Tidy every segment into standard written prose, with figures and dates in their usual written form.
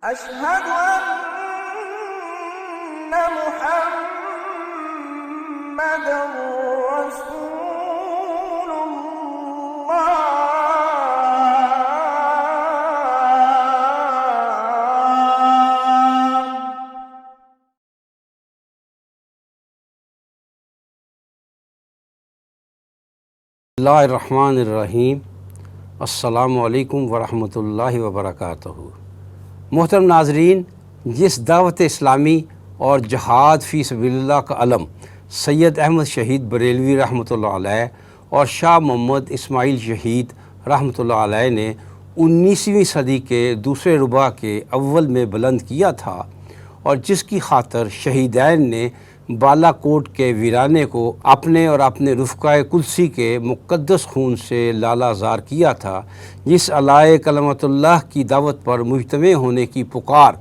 أشهد أن محمد رسول اللہ الرحمن الرحیم۔ السلام علیکم ورحمۃ اللہ وبرکاتہ۔ محترم ناظرین، جس دعوت اسلامی اور جہاد فی سبیل اللہ کا علم سید احمد شہید بریلوی رحمۃ اللہ علیہ اور شاہ محمد اسماعیل شہید رحمۃ اللہ علیہ نے 19ویں صدی کے دوسرے ربع کے اول میں بلند کیا تھا، اور جس کی خاطر شہیدین نے بالا کوٹ کے ویرانے کو اپنے اور اپنے رفقائے قدسی کے مقدس خون سے لالا زار کیا تھا، جس علائے کلمت اللہ کی دعوت پر مجتمع ہونے کی پکار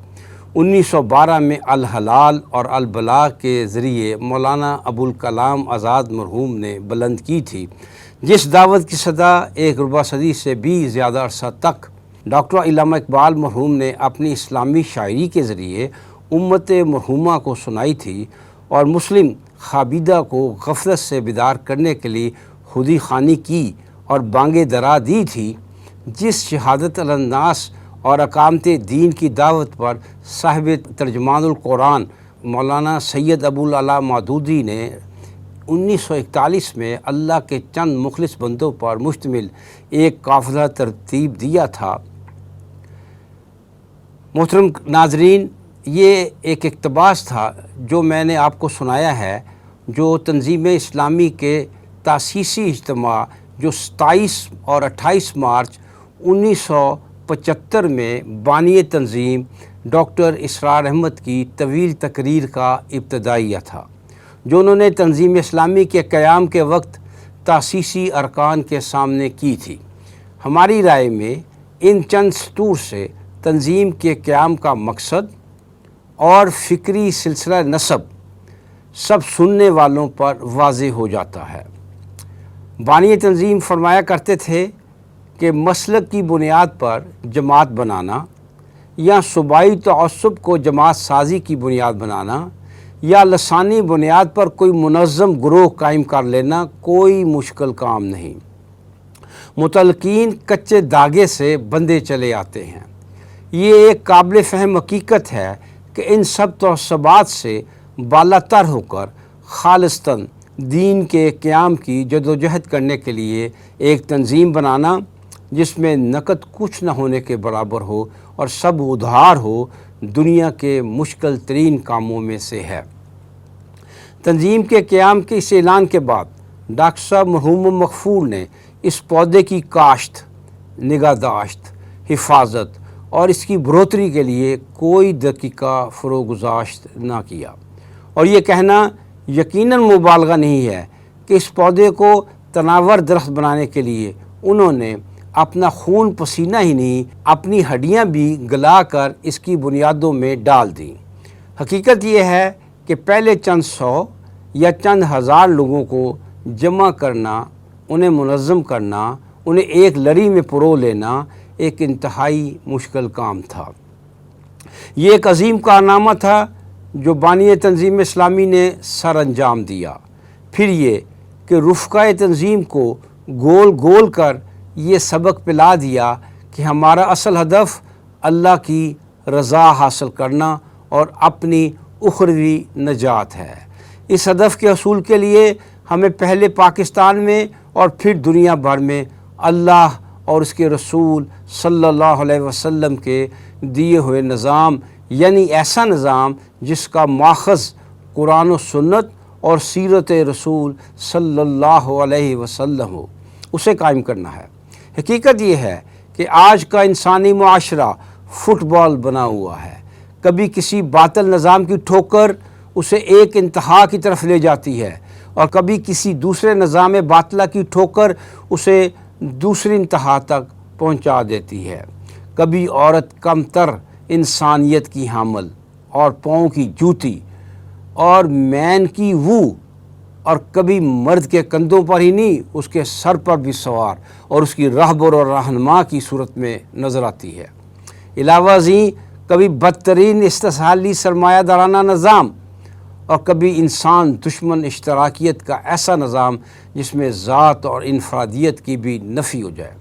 1912 میں الحلال اور البلاغ کے ذریعے مولانا ابوالکلام آزاد مرحوم نے بلند کی تھی، جس دعوت کی صدا ایک ربع صدی سے بھی زیادہ عرصہ تک ڈاکٹر علامہ اقبال مرحوم نے اپنی اسلامی شاعری کے ذریعے امت مرحومہ کو سنائی تھی، اور مسلم خابیدہ کو غفلت سے بیدار کرنے کے لیے خودی خوانی کی اور بانگ درا دی تھی، جس شہادت الناس اور اقامت دین کی دعوت پر صاحب ترجمان القرآن مولانا سید ابوالعلا مودودی نے 1941 میں اللہ کے چند مخلص بندوں پر مشتمل ایک قافلہ ترتیب دیا تھا۔ محترم ناظرین، یہ ایک اقتباس تھا جو میں نے آپ کو سنایا ہے، جو تنظیم اسلامی کے تاسیسی اجتماع جو 27 اور 28 مارچ 1975 میں بانی تنظیم ڈاکٹر اسرار احمد کی طویل تقریر کا ابتدائیہ تھا، جو انہوں نے تنظیم اسلامی کے قیام کے وقت تاسیسی ارکان کے سامنے کی تھی۔ ہماری رائے میں ان چند سطور سے تنظیم کے قیام کا مقصد اور فکری سلسلہ نسب سب سننے والوں پر واضح ہو جاتا ہے۔ بانی تنظیم فرمایا کرتے تھے کہ مسلک کی بنیاد پر جماعت بنانا یا صوبائی تعصب کو جماعت سازی کی بنیاد بنانا یا لسانی بنیاد پر کوئی منظم گروہ قائم کر لینا کوئی مشکل کام نہیں۔ متعلقین کچے داغے سے بندے چلے آتے ہیں۔ یہ ایک قابل فہم حقیقت ہے کہ ان سب تعصبات سے بالا تر ہو کر خالصتاً دین کے قیام کی جدوجہد کرنے کے لیے ایک تنظیم بنانا، جس میں نقد کچھ نہ ہونے کے برابر ہو اور سب ادھار ہو، دنیا کے مشکل ترین کاموں میں سے ہے۔ تنظیم کے قیام کے اس اعلان کے بعد ڈاکٹر صاحب مرحوم مغفور نے اس پودے کی کاشت، نگہداشت، حفاظت اور اس کی بڑھوتری کے لیے کوئی دقیقہ فروگزاشت نہ کیا، اور یہ کہنا یقیناً مبالغہ نہیں ہے کہ اس پودے کو تناور درخت بنانے کے لیے انہوں نے اپنا خون پسینہ ہی نہیں، اپنی ہڈیاں بھی گلا کر اس کی بنیادوں میں ڈال دیں۔ حقیقت یہ ہے کہ پہلے چند سو یا چند ہزار لوگوں کو جمع کرنا، انہیں منظم کرنا، انہیں ایک لڑی میں پرو لینا ایک انتہائی مشکل کام تھا۔ یہ ایک عظیم کارنامہ تھا جو بانی تنظیم اسلامی نے سر انجام دیا۔ پھر یہ کہ رفقائے تنظیم کو گول گول کر یہ سبق پلا دیا کہ ہمارا اصل ہدف اللہ کی رضا حاصل کرنا اور اپنی اخروی نجات ہے۔ اس ہدف کے حصول کے لیے ہمیں پہلے پاکستان میں اور پھر دنیا بھر میں اللہ اور اس کے رسول صلی اللہ علیہ وسلم کے دیے ہوئے نظام، یعنی ایسا نظام جس کا ماخذ قرآن و سنت اور سیرت رسول صلی اللہ علیہ وسلم ہو، اسے قائم کرنا ہے۔ حقیقت یہ ہے کہ آج کا انسانی معاشرہ فٹ بال بنا ہوا ہے، کبھی کسی باطل نظام کی ٹھوکر اسے ایک انتہا کی طرف لے جاتی ہے، اور کبھی کسی دوسرے نظام باطلہ کی ٹھوکر اسے دوسری انتہا تک پہنچا دیتی ہے۔ کبھی عورت کم تر انسانیت کی حامل اور پاؤں کی جوتی اور مین کی وو، اور کبھی مرد کے کندھوں پر ہی نہیں اس کے سر پر بھی سوار اور اس کی رہبر اور رہنما کی صورت میں نظر آتی ہے۔ علاوہ ازیں کبھی بدترین استحصالی سرمایہ دارانہ نظام، اور کبھی انسان دشمن اشتراکیت کا ایسا نظام جس میں ذات اور انفرادیت کی بھی نفی ہو جائے۔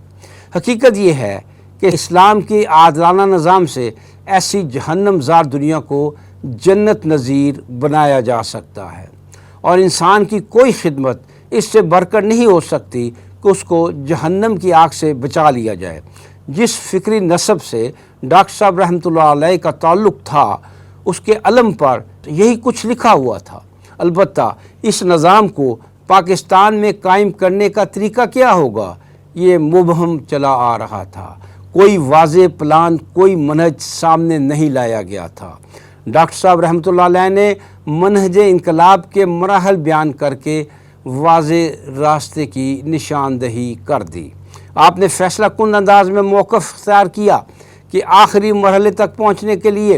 حقیقت یہ ہے کہ اسلام کے عادلانہ نظام سے ایسی جہنم زار دنیا کو جنت نظیر بنایا جا سکتا ہے، اور انسان کی کوئی خدمت اس سے بڑھ کر نہیں ہو سکتی کہ اس کو جہنم کی آگ سے بچا لیا جائے۔ جس فکری نسب سے ڈاکٹر صاحب رحمۃ اللہ علیہ کا تعلق تھا، اس کے علم پر یہی کچھ لکھا ہوا تھا۔ البتہ اس نظام کو پاکستان میں قائم کرنے کا طریقہ کیا ہوگا، یہ مبہم چلا آ رہا تھا۔ کوئی واضح پلان، کوئی منہج سامنے نہیں لایا گیا تھا۔ ڈاکٹر صاحب رحمۃ اللہ علیہ نے منہج انقلاب کے مراحل بیان کر کے واضح راستے کی نشاندہی کر دی۔ آپ نے فیصلہ کن انداز میں موقف اختیار کیا کہ آخری مرحلے تک پہنچنے کے لیے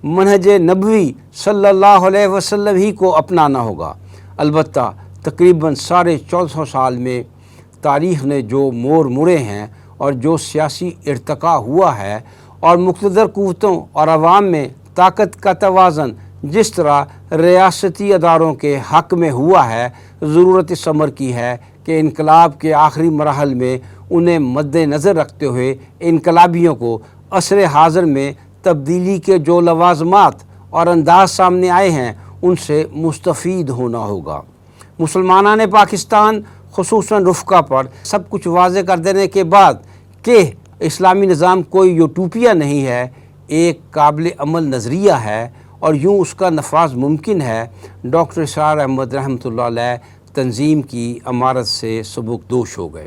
منہج نبوی صلی اللہ علیہ وسلم ہی کو اپنانا ہوگا۔ البتہ تقریباً 1450 سال میں تاریخ نے جو موڑ مڑے ہیں اور جو سیاسی ارتقاء ہوا ہے، اور مقتدر قوتوں اور عوام میں طاقت کا توازن جس طرح ریاستی اداروں کے حق میں ہوا ہے، ضرورت اس امر کی ہے کہ انقلاب کے آخری مراحل میں انہیں مد نظر رکھتے ہوئے انقلابیوں کو عصر حاضر میں تبدیلی کے جو لوازمات اور انداز سامنے آئے ہیں ان سے مستفید ہونا ہوگا۔ مسلمانان پاکستان خصوصاً رفقا پر سب کچھ واضح کر دینے کے بعد کہ اسلامی نظام کوئی یوٹوپیا نہیں ہے، ایک قابل عمل نظریہ ہے اور یوں اس کا نفاذ ممکن ہے، ڈاکٹر اسرار احمد رحمۃ اللہ علیہ تنظیم کی امارت سے سبکدوش ہو گئے۔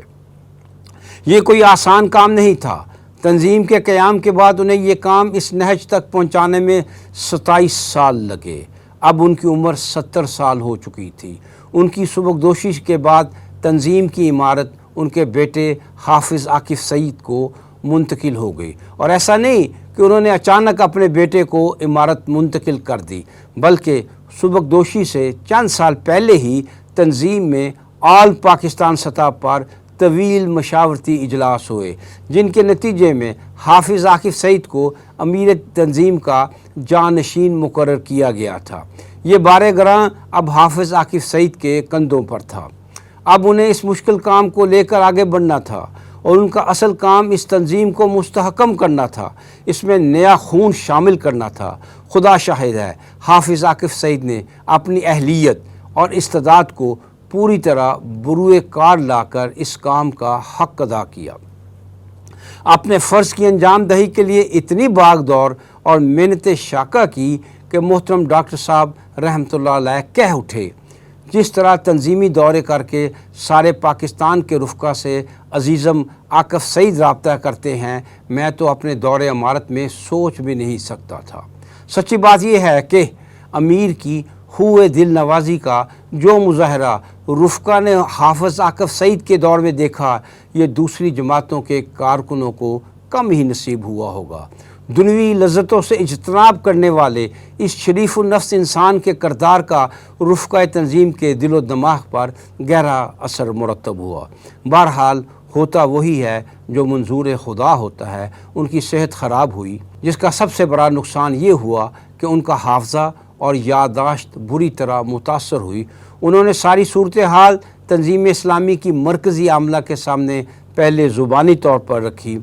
یہ کوئی آسان کام نہیں تھا۔ تنظیم کے قیام کے بعد انہیں یہ کام اس نہج تک پہنچانے میں 27 سال لگے۔ اب ان کی عمر 70 سال ہو چکی تھی۔ ان کی سبکدوشی کے بعد تنظیم کی عمارت ان کے بیٹے حافظ عاکف سعید کو منتقل ہو گئی، اور ایسا نہیں کہ انہوں نے اچانک اپنے بیٹے کو عمارت منتقل کر دی، بلکہ سبکدوشی سے چند سال پہلے ہی تنظیم میں آل پاکستان سطح پر طویل مشاورتی اجلاس ہوئے، جن کے نتیجے میں حافظ عاکف سعید کو امیر تنظیم کا جانشین مقرر کیا گیا تھا۔ یہ بار گراں اب حافظ عاکف سعید کے کندھوں پر تھا۔ اب انہیں اس مشکل کام کو لے کر آگے بڑھنا تھا، اور ان کا اصل کام اس تنظیم کو مستحکم کرنا تھا، اس میں نیا خون شامل کرنا تھا۔ خدا شاہد ہے، حافظ عاکف سعید نے اپنی اہلیت اور استعداد کو پوری طرح بروئے کار لا کر اس کام کا حق ادا کیا۔ اپنے فرض کی انجام دہی کے لیے اتنی بھاگ دوڑ اور محنت شاقہ کی کہ محترم ڈاکٹر صاحب رحمۃ اللہ علیہ کہہ اٹھے، جس طرح تنظیمی دورے کر کے سارے پاکستان کے رفقا سے عزیزم عاکف سعید رابطہ کرتے ہیں، میں تو اپنے دور عمارت میں سوچ بھی نہیں سکتا تھا۔ سچی بات یہ ہے کہ امیر کی ہوئے دل نوازی کا جو مظاہرہ رفقا نے حافظ عاکف سعید کے دور میں دیکھا، یہ دوسری جماعتوں کے کارکنوں کو کم ہی نصیب ہوا ہوگا۔ دنیوی لذتوں سے اجتناب کرنے والے اس شریف النفس انسان کے کردار کا رفقہ تنظیم کے دل و دماغ پر گہرا اثر مرتب ہوا۔ بہرحال ہوتا وہی ہے جو منظور خدا ہوتا ہے۔ ان کی صحت خراب ہوئی، جس کا سب سے بڑا نقصان یہ ہوا کہ ان کا حافظہ اور یادداشت بری طرح متاثر ہوئی۔ انہوں نے ساری صورتحال تنظیم اسلامی کی مرکزی عاملہ کے سامنے پہلے زبانی طور پر رکھی۔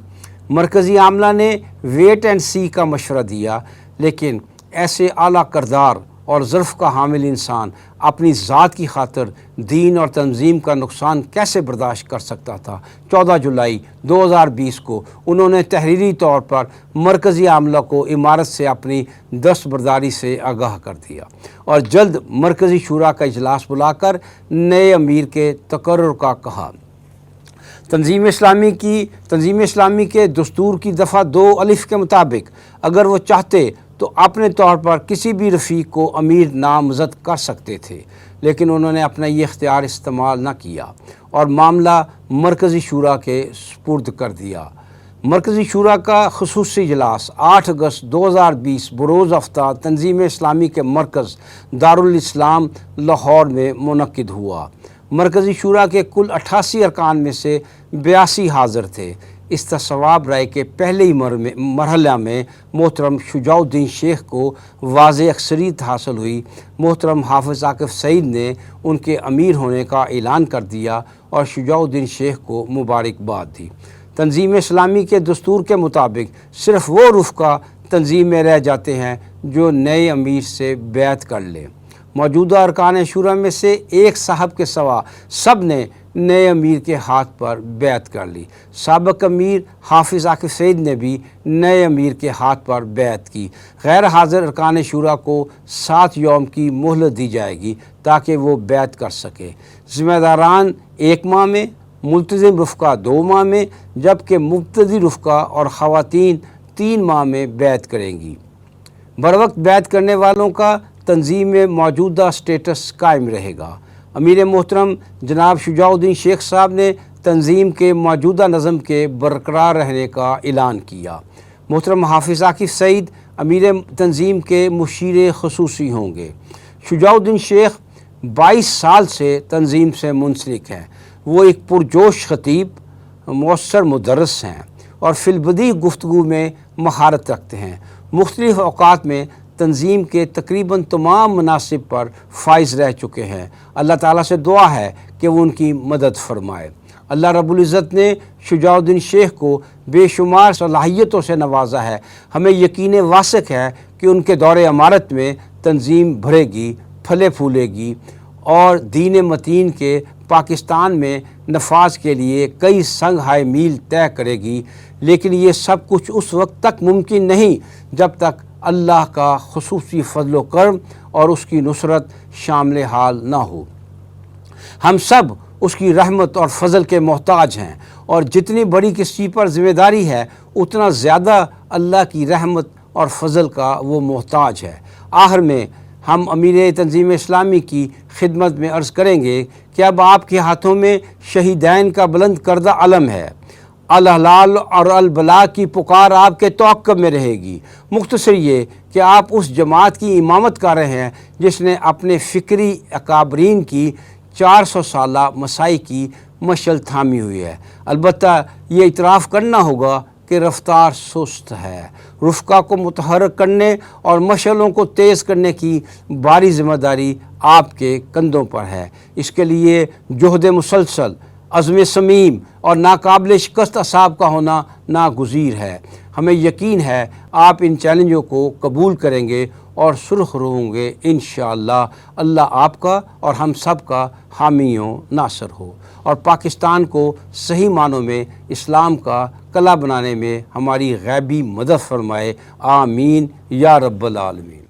مرکزی عاملہ نے ویٹ اینڈ سی کا مشورہ دیا، لیکن ایسے اعلیٰ کردار اور ظرف کا حامل انسان اپنی ذات کی خاطر دین اور تنظیم کا نقصان کیسے برداشت کر سکتا تھا؟ 14 جولائی 2020 کو انہوں نے تحریری طور پر مرکزی عاملہ کو عمارت سے اپنی دستبرداری سے آگاہ کر دیا، اور جلد مرکزی شورا کا اجلاس بلا کر نئے امیر کے تقرر کا کہا۔ تنظیم اسلامی کے دستور کی دفعہ 2 کے مطابق اگر وہ چاہتے تو اپنے طور پر کسی بھی رفیق کو امیر نامزد کر سکتے تھے، لیکن انہوں نے اپنا یہ اختیار استعمال نہ کیا اور معاملہ مرکزی شورا کے سپرد کر دیا۔ مرکزی شورا کا خصوصی اجلاس 8 اگست 2020 بروز ہفتہ تنظیم اسلامی کے مرکز دارالاسلام لاہور میں منعقد ہوا۔ مرکزی شورا کے کل 88 ارکان میں سے 82 حاضر تھے۔ استصواب رائے کے پہلے ہی مرحلہ میں محترم شجاع الدین شیخ کو واضح اکثریت حاصل ہوئی۔ محترم حافظ عاکف سعید نے ان کے امیر ہونے کا اعلان کر دیا اور شجاع الدین شیخ کو مبارکباد دی۔ تنظیم اسلامی کے دستور کے مطابق صرف وہ رفقا تنظیم میں رہ جاتے ہیں جو نئے امیر سے بیعت کر لیں۔ موجودہ ارکان شورا میں سے ایک صاحب کے سوا سب نے نئے امیر کے ہاتھ پر بیعت کر لی۔ سابق امیر حافظ عاکف سعید نے بھی نئے امیر کے ہاتھ پر بیعت کی۔ غیر حاضر ارکان شورا کو 7 یوم کی مہلت دی جائے گی تاکہ وہ بیعت کر سکے۔ ذمہ داران 1 ماہ میں، ملتزم رفقا 2 ماہ میں، جبکہ مبتدی رفقا اور خواتین 3 ماہ میں بیعت کریں گی۔ بروقت بیعت کرنے والوں کا تنظیم میں موجودہ سٹیٹس قائم رہے گا۔ امیر محترم جناب شجاع الدین شیخ صاحب نے تنظیم کے موجودہ نظم کے برقرار رہنے کا اعلان کیا۔ محترم حافظ عاکف سعید امیر تنظیم کے مشیر خصوصی ہوں گے۔ شجاع الدین شیخ 22 سال سے تنظیم سے منسلک ہیں۔ وہ ایک پرجوش خطیب، مؤثر مدرس ہیں اور فی البدیہہ گفتگو میں مہارت رکھتے ہیں۔ مختلف اوقات میں تنظیم کے تقریباً تمام مناصب پر فائز رہ چکے ہیں۔ اللہ تعالیٰ سے دعا ہے کہ وہ ان کی مدد فرمائے۔ اللہ رب العزت نے شجاع الدین شیخ کو بے شمار صلاحیتوں سے نوازا ہے۔ ہمیں یقین واثق ہے کہ ان کے دور امارت میں تنظیم بھرے گی، پھلے پھولے گی اور دین متین کے پاکستان میں نفاذ کے لیے کئی سنگ ہائے میل طے کرے گی، لیکن یہ سب کچھ اس وقت تک ممکن نہیں جب تک اللہ کا خصوصی فضل و کرم اور اس کی نصرت شامل حال نہ ہو۔ ہم سب اس کی رحمت اور فضل کے محتاج ہیں، اور جتنی بڑی کسی پر ذمہ داری ہے اتنا زیادہ اللہ کی رحمت اور فضل کا وہ محتاج ہے۔ آخر میں ہم امیر تنظیم اسلامی کی خدمت میں عرض کریں گے کہ اب آپ کے ہاتھوں میں شہیدین کا بلند کردہ علم ہے۔ الحلال اور البلا کی پکار آپ کے توقع میں رہے گی۔ مختصر یہ کہ آپ اس جماعت کی امامت کر رہے ہیں جس نے اپنے فکری اکابرین کی 400 سالہ مسائی کی مشعل تھامی ہوئی ہے۔ البتہ یہ اعتراف کرنا ہوگا کہ رفتار سست ہے۔ رفقا کو متحرک کرنے اور مشعلوں کو تیز کرنے کی باری ذمہ داری آپ کے کندھوں پر ہے۔ اس کے لیے جہد مسلسل، عزم صمیم اور ناقابل شکست اعصاب کا ہونا ناگزیر ہے۔ ہمیں یقین ہے آپ ان چیلنجوں کو قبول کریں گے اور سرخ رو ہوں گے انشاءاللہ۔ اللہ آپ کا اور ہم سب کا حامی و ناصر ہو، اور پاکستان کو صحیح معنوں میں اسلام کا قلعہ بنانے میں ہماری غیبی مدد فرمائے۔ آمین یا رب العالمین۔